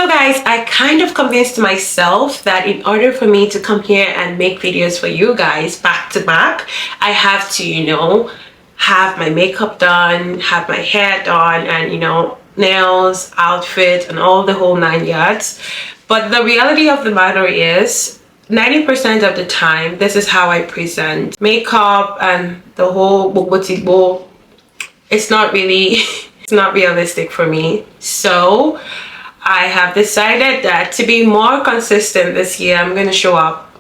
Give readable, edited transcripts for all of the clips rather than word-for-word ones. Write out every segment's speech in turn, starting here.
guys, I kind of convinced myself that in order for me to come here and make videos for you guys back to back, I have to, have my makeup done, have my hair done, and nails, outfit, and all the whole 9 yards. But the reality of the matter is 90% of the time, this is how I present. Makeup and the whole bobo, it's not really it's not realistic for me. So I have decided that to be more consistent this year, I'm gonna show up.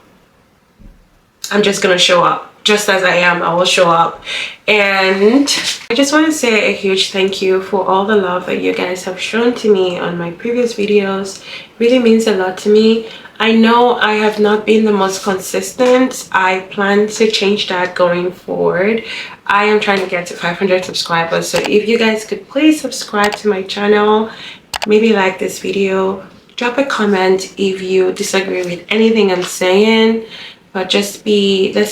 I'm just gonna show up. Just as I am, I will show up. And I just want to say a huge thank you for all the love that you guys have shown to me on my previous videos. It really means a lot to me. I know I have not been the most consistent. I plan to change that going forward. I am trying to get to 500 subscribers. So if you guys could please subscribe to my channel, maybe like this video, drop a comment if you disagree with anything I'm saying. But let's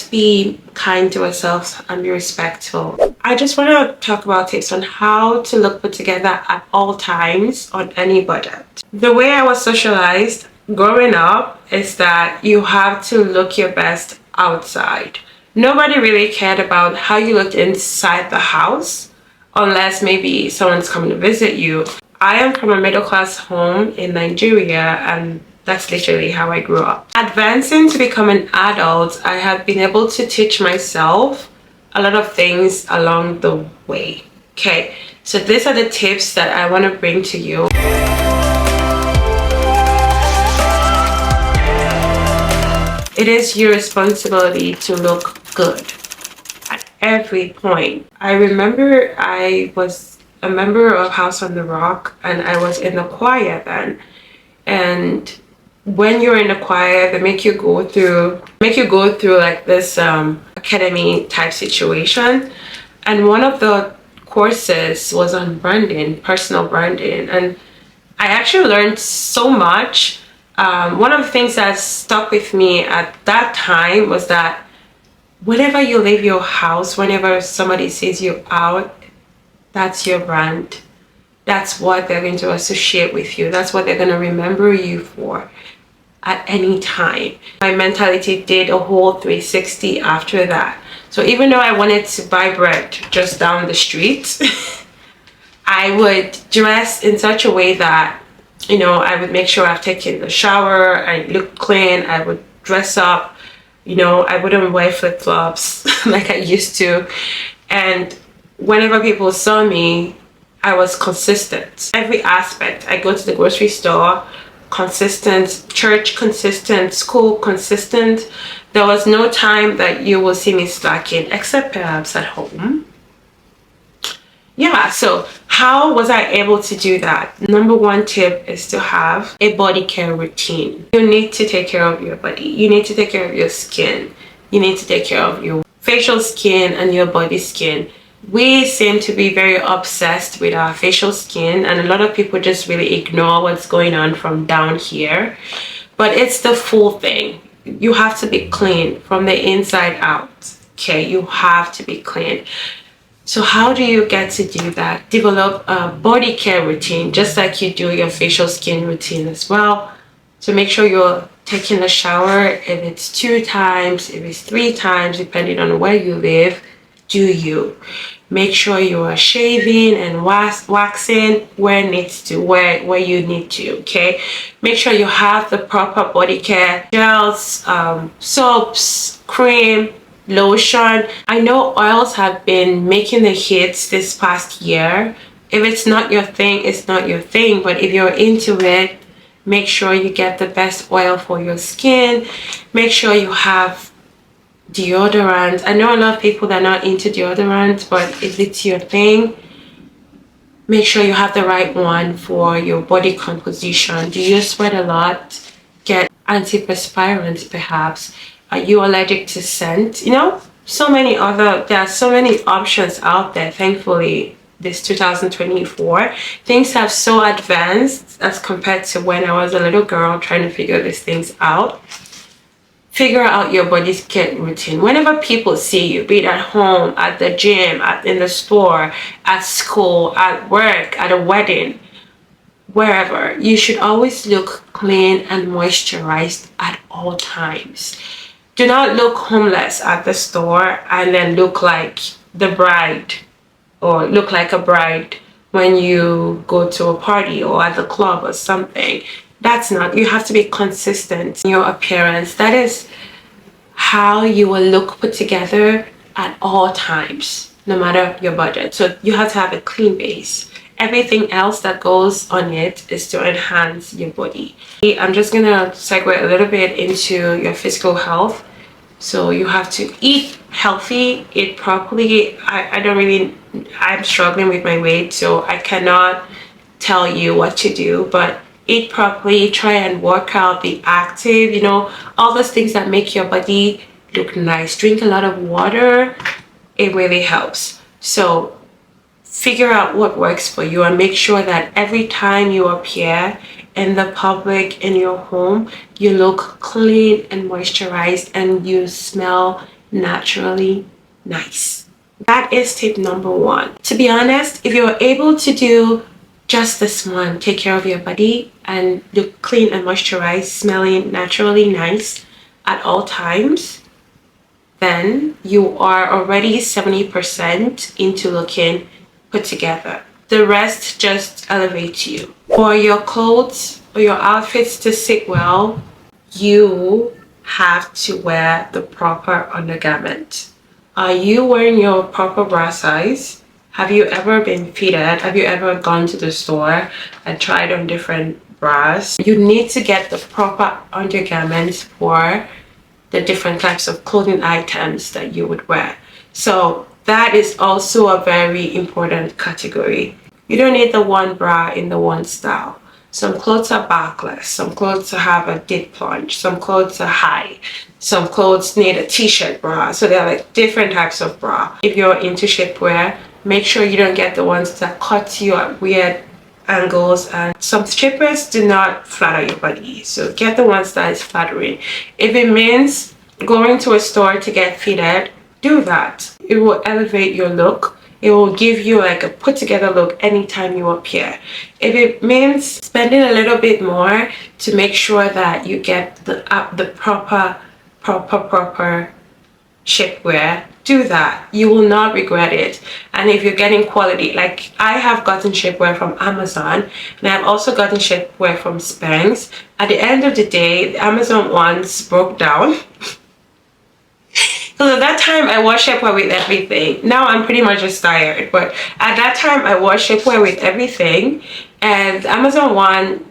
be kind to ourselves and be respectful. I just want to talk about tips on how to look put together at all times on any budget. The way I was socialized growing up is that you have to look your best outside. Nobody really cared about how you looked inside the house unless maybe someone's coming to visit you. I am from a middle-class home in Nigeria, and that's literally how I grew up. Advancing to become an adult, I have been able to teach myself a lot of things along the way. Okay, so these are the tips that I want to bring to you. It is your responsibility to look good at every point. I remember I was a member of House on the Rock, and I was in the choir then. And when you're in the choir, they make you go through like this academy type situation. And one of the courses was on branding, personal branding. And I actually learned so much. One of the things that stuck with me at that time was that whenever you leave your house, whenever somebody sees you out, that's your brand. That's what they're going to associate with you. That's what they're going to remember you for at any time. My mentality did a whole 360 after that. So even though I wanted to buy bread just down the street, I would dress in such a way that, I would make sure I've taken the shower, I look clean, I would dress up, I wouldn't wear flip-flops like I used to. And whenever people saw me, I was consistent. Every aspect. I go to the grocery store, consistent, church consistent, school consistent. There was no time that you will see me slacking, except perhaps at home. Yeah, so how was I able to do that? Number one tip is to have a body care routine. You need to take care of your body. You need to take care of your skin. You need to take care of your facial skin and your body skin. We seem to be very obsessed with our facial skin, and a lot of people just really ignore what's going on from down here. But it's the full thing. You have to be clean from the inside out. Okay, you have to be clean. So how do you get to do that? Develop a body care routine, just like you do your facial skin routine as well. So make sure you're taking a shower. If it's 2 times, if it's 3 times, depending on where you live, do you. Make sure you are shaving and waxing where you need to. Okay, make sure you have the proper body care gels, soaps, cream, lotion. I know oils have been making the hits this past year. If it's not your thing, it's not your thing. But if you're into it, make sure you get the best oil for your skin. Make sure you have deodorant. I know a lot of people that are not into deodorant, but if it's your thing, make sure you have the right one for your body composition. Do you sweat a lot? Get antiperspirant perhaps. Are you allergic to scent? There are so many options out there. Thankfully, this 2024, things have so advanced as compared to when I was a little girl trying to figure these things out. Figure out your body care routine. Whenever people see you, be it at home, at the gym, in the store, at school, at work, at a wedding, wherever, you should always look clean and moisturized at all times. Do not look homeless at the store and then look like the bride or look like a bride when you go to a party or at the club or something. That's not, you have to be consistent in your appearance. That is how you will look put together at all times, no matter your budget. So you have to have a clean base. Everything else that goes on it is to enhance your body. I'm just gonna segue a little bit into your physical health. So you have to eat healthy, eat properly. I'm struggling with my weight, so I cannot tell you what to do, but eat properly, try and work out, be active, you know, all those things that make your body look nice. Drink a lot of water. It really helps. So figure out what works for you and make sure that every time you appear in the public, in your home, you look clean and moisturized and you smell naturally nice. That is tip number one. To be honest, if you're able to do just this one, take care of your body and look clean and moisturized, smelling naturally nice at all times, then you are already 70% into looking put together. The rest just elevates you. For your clothes or your outfits to sit well, you have to wear the proper undergarment. Are you wearing your proper bra size? Have you ever been fitted? Have you ever gone to the store and tried on different bras? You need to get the proper undergarments for the different types of clothing items that you would wear. So that is also a very important category. You don't need the one bra in the one style. Some clothes are backless, some clothes have a dip plunge, some clothes are high, some clothes need a t-shirt bra. So there are like different types of bra. If you're into shapewear, make sure you don't get the ones that cut you at weird angles, and some shapers do not flatter your body, so get the ones that is flattering. If it means going to a store to get fitted, do that. It will elevate your look. It will give you like a put together look anytime you appear. If it means spending a little bit more to make sure that you get the proper shapewear, do that. You will not regret it. And if you're getting quality, like I have gotten shapewear from Amazon and I've also gotten shapewear from Spanx. At the end of the day, the Amazon ones broke down. Because at that time I wore shapewear with everything. Now I'm pretty much just tired, but at that time I wore shapewear with everything, and the Amazon one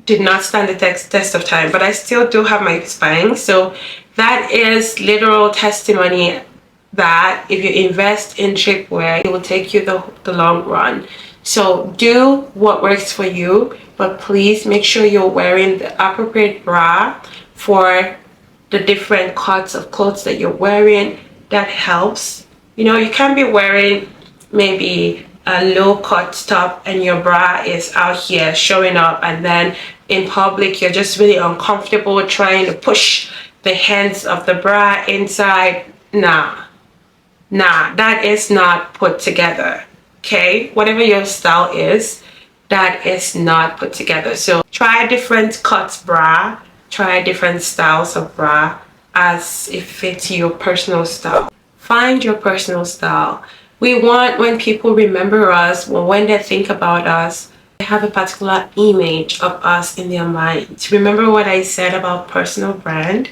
did not stand the test of time, but I still do have my Spanx. So that is literal testimony that if you invest in shapewear, it will take you the long run. So do what works for you, but please make sure you're wearing the appropriate bra for the different cuts of clothes that you're wearing. That helps. You know, you can't be wearing maybe a low cut top and your bra is out here showing up, and then in public you're just really uncomfortable trying to push the hands of the bra inside. Nah, that is not put together. Okay, whatever your style is, that is not put together. So try a different cut bra, try different styles of bra as it fits your personal style. Find your personal style. We want, when people remember us, when they think about us, they have a particular image of us in their mind. Remember what I said about personal brand?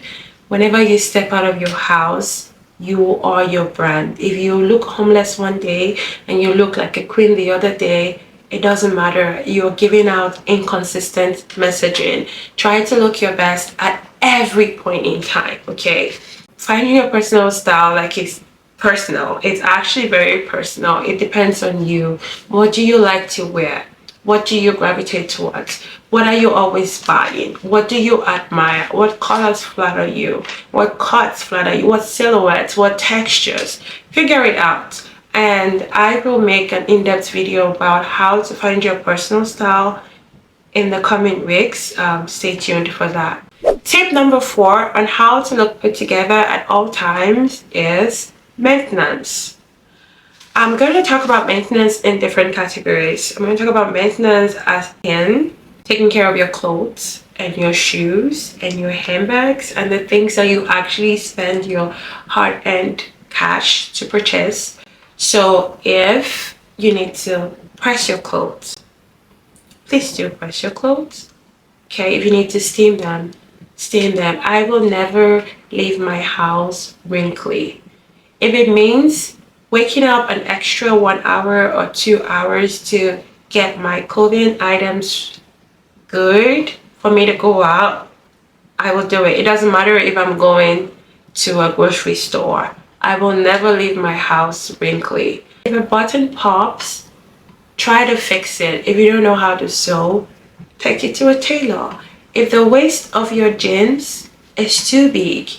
Whenever you step out of your house, you are your brand. If you look homeless one day and you look like a queen the other day, it doesn't matter. You're giving out inconsistent messaging. Try to look your best at every point in time, okay? Finding your personal style, like, it's personal. It's actually very personal. It depends on you. What do you like to wear? What do you gravitate towards? What are you always buying? What do you admire? What colors flatter you? What cuts flatter you? What silhouettes? What textures? Figure it out. And I will make an in-depth video about how to find your personal style in the coming weeks. Stay tuned for that. Tip number 4 on how to look put together at all times is maintenance. I'm going to talk about maintenance in different categories. I'm going to talk about maintenance as in taking care of your clothes and your shoes and your handbags and the things that you actually spend your hard-earned cash to purchase. So if you need to press your clothes, please do press your clothes. Okay, if you need to steam them, steam them. I will never leave my house wrinkly. If it means waking up an extra 1 hour or 2 hours to get my clothing items good for me to go out, I will do it. It doesn't matter if I'm going to a grocery store. I will never leave my house wrinkly. If a button pops, try to fix it. If you don't know how to sew, take it to a tailor. If the waist of your jeans is too big,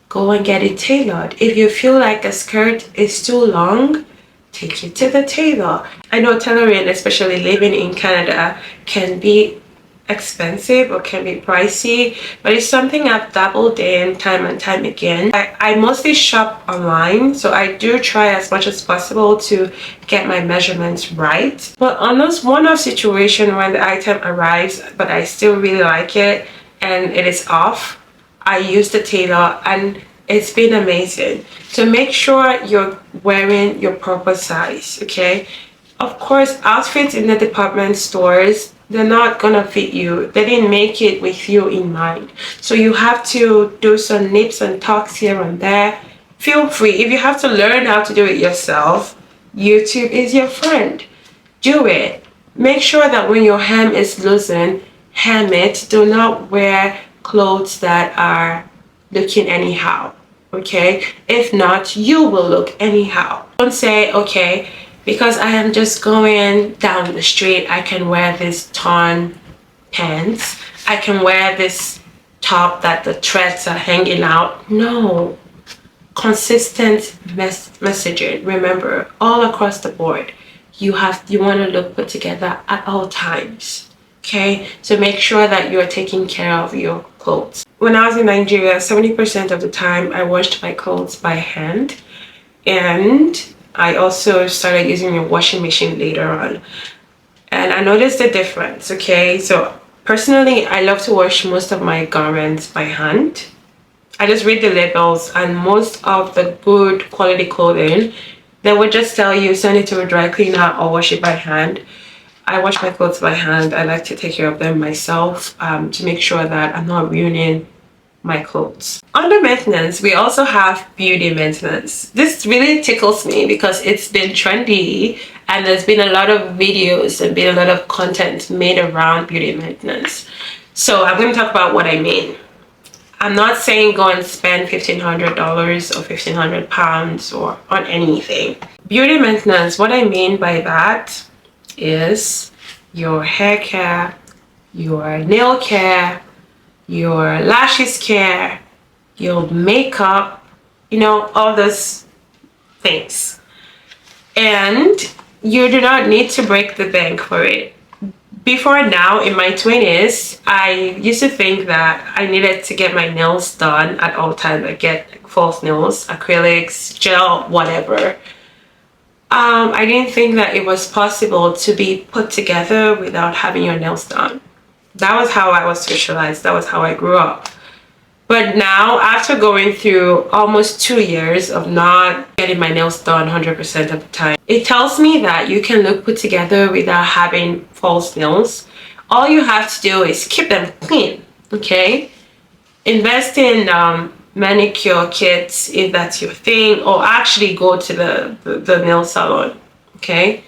go and get it tailored. If you feel like a skirt is too long, take it to the tailor. I know tailoring, especially living in Canada, can be expensive or can be pricey, but it's something I've dabbled in time and time again. I mostly shop online, so I do try as much as possible to get my measurements right. But on this one-off situation when the item arrives but I still really like it and it is off, I use the tailor and it's been amazing. So make sure you're wearing your proper size, okay? Of course, outfits in the department stores, they're not gonna fit you. They didn't make it with you in mind. So you have to do some nips and tucks here and there. Feel free. If you have to learn how to do it yourself, YouTube is your friend. Do it. Make sure that when your hem is loosened, hem it. Do not wear clothes that are looking anyhow, okay? If not, you will look anyhow. Don't say, okay, because I am just going down the street, I can wear this torn pants. I can wear this top that the threads are hanging out. No. Consistent messaging. Remember, all across the board, you want to look put together at all times. Okay? So make sure that you're taking care of your clothes. When I was in Nigeria, 70% of the time I washed my clothes by hand. And I also started using a washing machine later on, and I noticed the difference. Okay, so personally I love to wash most of my garments by hand. I just read the labels, and most of the good quality clothing, they would just tell you send it to a dry cleaner or wash it by hand. I wash my clothes by hand. I like to take care of them myself, to make sure that I'm not ruining my clothes. Under maintenance, we also have beauty maintenance. This really tickles me because it's been trendy and there's been a lot of videos and been a lot of content made around beauty maintenance. So I'm going to talk about what I mean. I'm not saying go and spend $1,500 or £1,500 or on anything. Beauty maintenance, what I mean by that is your hair care, your nail care, your lashes care, your makeup, you know, all those things. And you do not need to break the bank for it. Before now, in my 20s, I used to think that I needed to get my nails done at all times. I get false nails, acrylics, gel, whatever. I didn't think that it was possible to be put together without having your nails done. That was how I was socialized. That was how I grew up. But now, after going through almost 2 years of not getting my nails done 100% of the time, it tells me that you can look put together without having false nails. All you have to do is keep them clean, okay? Invest in manicure kits if that's your thing, or actually go to the nail salon, okay?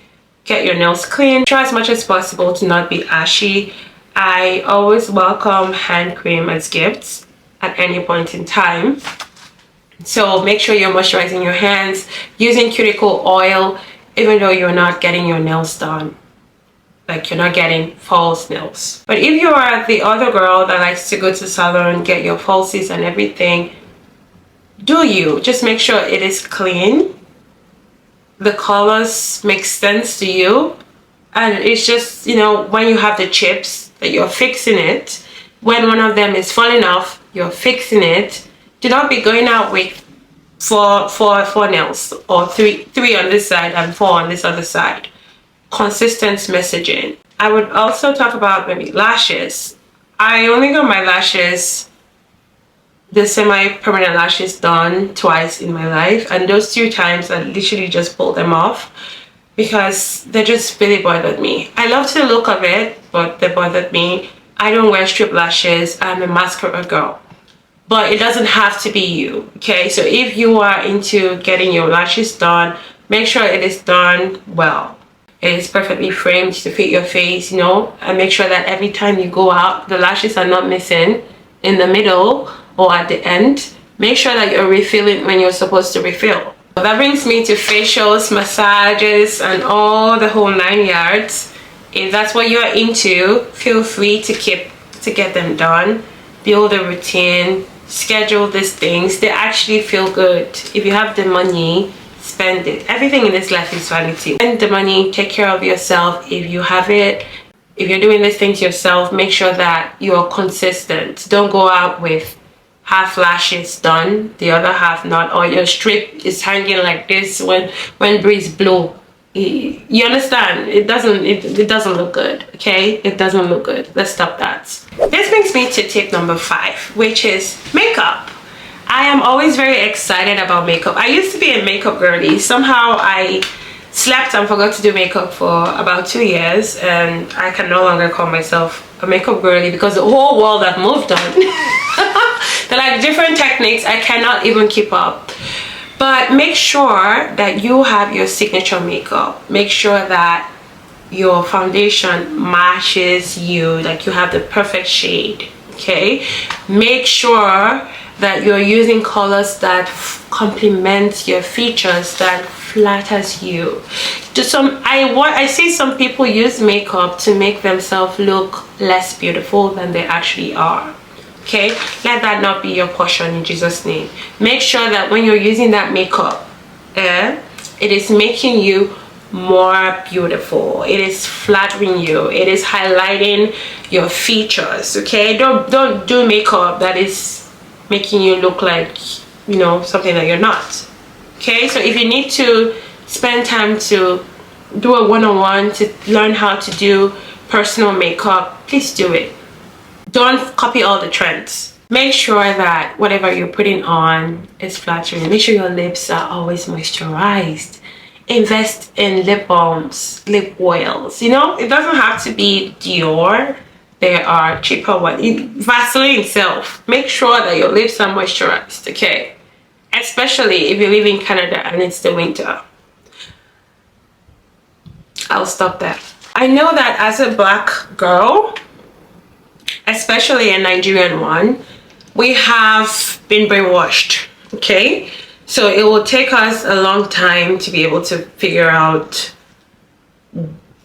Get your nails clean. Try as much as possible to not be ashy. I always welcome hand cream as gifts at any point in time. So make sure you're moisturizing your hands, using cuticle oil, even though you're not getting your nails done. Like you're not getting false nails. But if you are the other girl that likes to go to the salon, get your falsies and everything, do you. Just make sure it is clean. The colors make sense to you. And it's just, you know, when you have the chips that you're fixing it, when one of them is falling off, you're fixing it. Do not be going out with four nails, or three on this side and four on this other side. Consistent messaging. I would also talk about maybe lashes. I only got my lashes, the semi-permanent lashes, done twice in my life, and those 2 times I literally just pulled them off because they just really bothered me. I loved the look of it, but they bothered me. I don't wear strip lashes. I'm a mascara girl. But it doesn't have to be you, okay? So if you are into getting your lashes done, make sure it is done well. It is perfectly framed to fit your face, you know, and make sure that every time you go out, the lashes are not missing in the middle or at the end. Make sure that you're refilling when you're supposed to refill. That brings me to facials, massages, and all the whole 9 yards. If that's what you're into, feel free to get them done. Build a routine, schedule these things. They actually feel good. If you have the money, spend it. Everything in this life is vanity. Spend the money, take care of yourself. If you have it, if you're doing these things yourself, make sure that you're consistent. Don't go out with half lashes done, the other half not, or your strip is hanging like this when breeze blow. You understand? It doesn't look good, okay? It doesn't look good. Let's stop that. This brings me to tip number 5, which is makeup. I am always very excited about makeup. I used to be a makeup girly. Somehow I slept and forgot to do makeup for about 2 years, and I can no longer call myself a makeup girly because the whole world have moved on. They're like different techniques. I cannot even keep up. But make sure that you have your signature makeup. Make sure that your foundation matches you, like you have the perfect shade, okay? Make sure that you're using colors that complement your features, that flatters you. I see some people use makeup to make themselves look less beautiful than they actually are. Okay, let that not be your portion in Jesus' name. Make sure that when you're using that makeup, it is making you more beautiful. It is flattering you. It is highlighting your features. Okay, don't do makeup that is making you look like, you know, something that you're not. Okay, so if you need to spend time to do a one-on-one to learn how to do personal makeup, please do it. Don't copy all the trends. Make sure that whatever you're putting on is flattering. Make sure your lips are always moisturized. Invest in lip balms, lip oils. You know, it doesn't have to be Dior. There are cheaper ones. Vaseline itself. Make sure that your lips are moisturized, okay? Especially if you live in Canada and it's the winter. I'll stop there. I know that as a black girl, especially a Nigerian one, we have been brainwashed, okay? So it will take us a long time to be able to figure out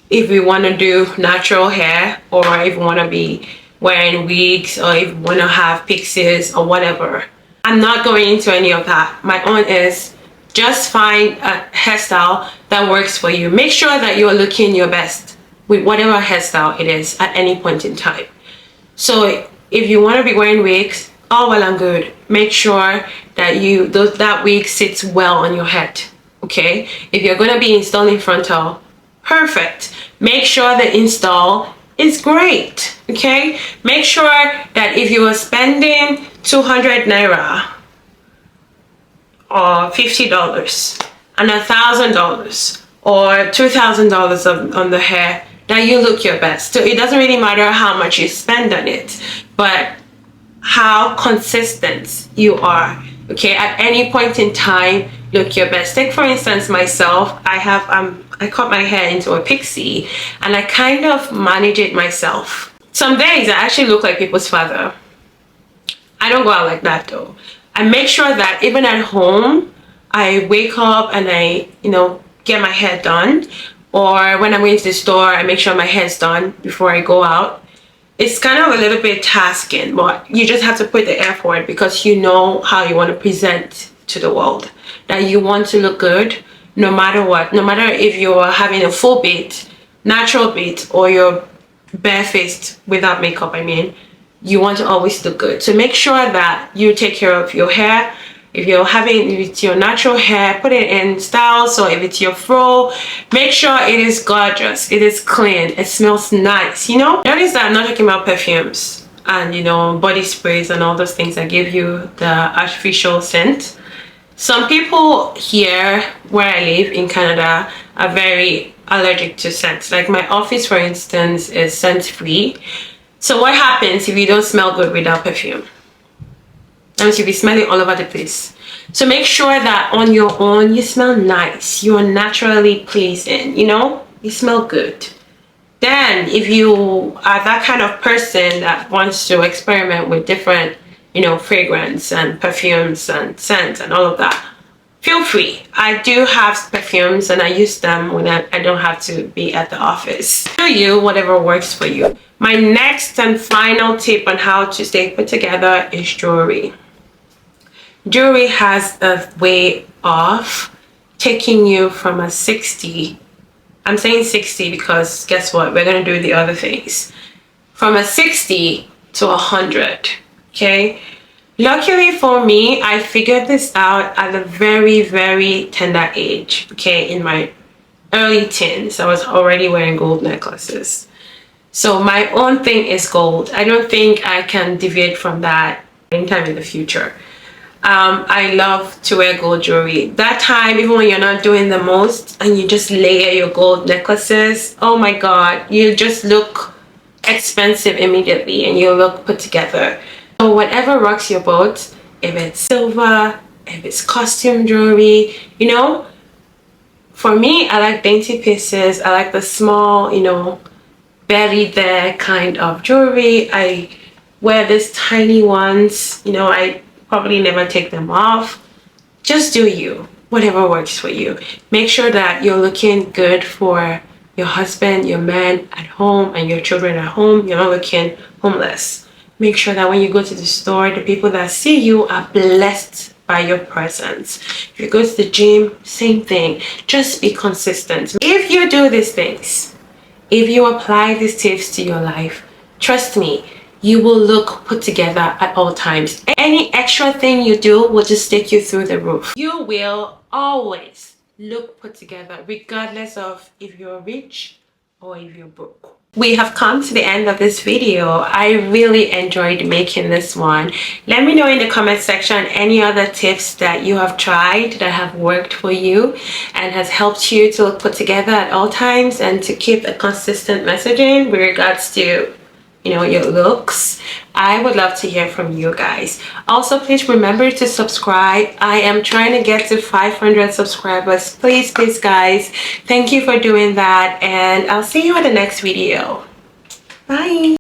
if we want to do natural hair, or if we want to be wearing wigs, or if we want to have pixies or whatever. I'm not going into any of that. My own is just find a hairstyle that works for you. Make sure that you're looking your best with whatever hairstyle it is at any point in time. So if you want to be wearing wigs, all well and good. Make sure that that wig sits well on your head, okay? If you're going to be installing frontal, perfect. Make sure the install is great, okay? Make sure that if you are spending 200 naira or $50 and $1,000 or $2,000 on the hair, that you look your best. So it doesn't really matter how much you spend on it, but how consistent you are, okay? At any point in time, look your best. Take for instance myself. I cut my hair into a pixie, and I kind of manage it myself. Some days I actually look like people's father. I don't go out like that though. I make sure that even at home, I wake up and I, you know, get my hair done. Or when I'm going to the store, I make sure my hair's done before I go out. It's kind of a little bit tasking, but you just have to put the effort because you know how you want to present to the world. That you want to look good no matter what. No matter if you're having a full beat, natural beat, or you're barefaced without makeup, I mean, you want to always look good. So make sure that you take care of your hair. If you're having, if it's your natural hair, put it in styles. Or if it's your fro, make sure it is gorgeous, it is clean, it smells nice. You know, notice that I'm not talking about perfumes and, you know, body sprays and all those things that give you the artificial scent. Some people here where I live in Canada are very allergic to scents. Like my office, for instance, is scent free. So what happens if you don't smell good without perfume? That means you'll be smelling all over the place. So make sure that on your own you smell nice, you're naturally pleasing, you know, you smell good. Then if you are that kind of person that wants to experiment with different, you know, fragrance and perfumes and scents and all of that, feel free. I do have perfumes and I use them when I don't have to be at the office. Do you whatever works for you. My next and final tip on how to stay put together is jewelry. Jewelry has a way of taking you from a 60, I'm saying 60 because guess what, we're going to do the other things, from a 60 to 100. Okay, luckily for me, I figured this out at a very, very tender age. Okay, in my early teens, I was already wearing gold necklaces. So my own thing is gold. I don't think I can deviate from that anytime in the future. I love to wear gold jewelry. That time, even when you're not doing the most and you just layer your gold necklaces, oh my god, you just look expensive immediately and you look put together. So whatever rocks your boat, if it's silver, if it's costume jewelry, you know, for me, I like dainty pieces. I like the small, you know, buried there kind of jewelry. I wear these tiny ones, you know, I probably never take them off. Just do you, whatever works for you. Make sure that you're looking good for your husband, your man at home, and your children at home. You're not looking homeless. Make sure that when you go to the store, the people that see you are blessed by your presence. If you go to the gym, same thing. Just be consistent. If you do these things, if you apply these tips to your life, trust me, you will look put together at all times. Any extra thing you do will just take you through the roof. You will always look put together, regardless of if you're rich or if you're broke. We have come to the end of this video. I really enjoyed making this one. Let me know in the comment section any other tips that you have tried that have worked for you and has helped you to look put together at all times and to keep a consistent messaging with regards to, you know, your looks. I would love to hear from you guys. Also, please remember to subscribe. I am trying to get to 500 subscribers. Please guys, thank you for doing that, and I'll see you in the next video. Bye.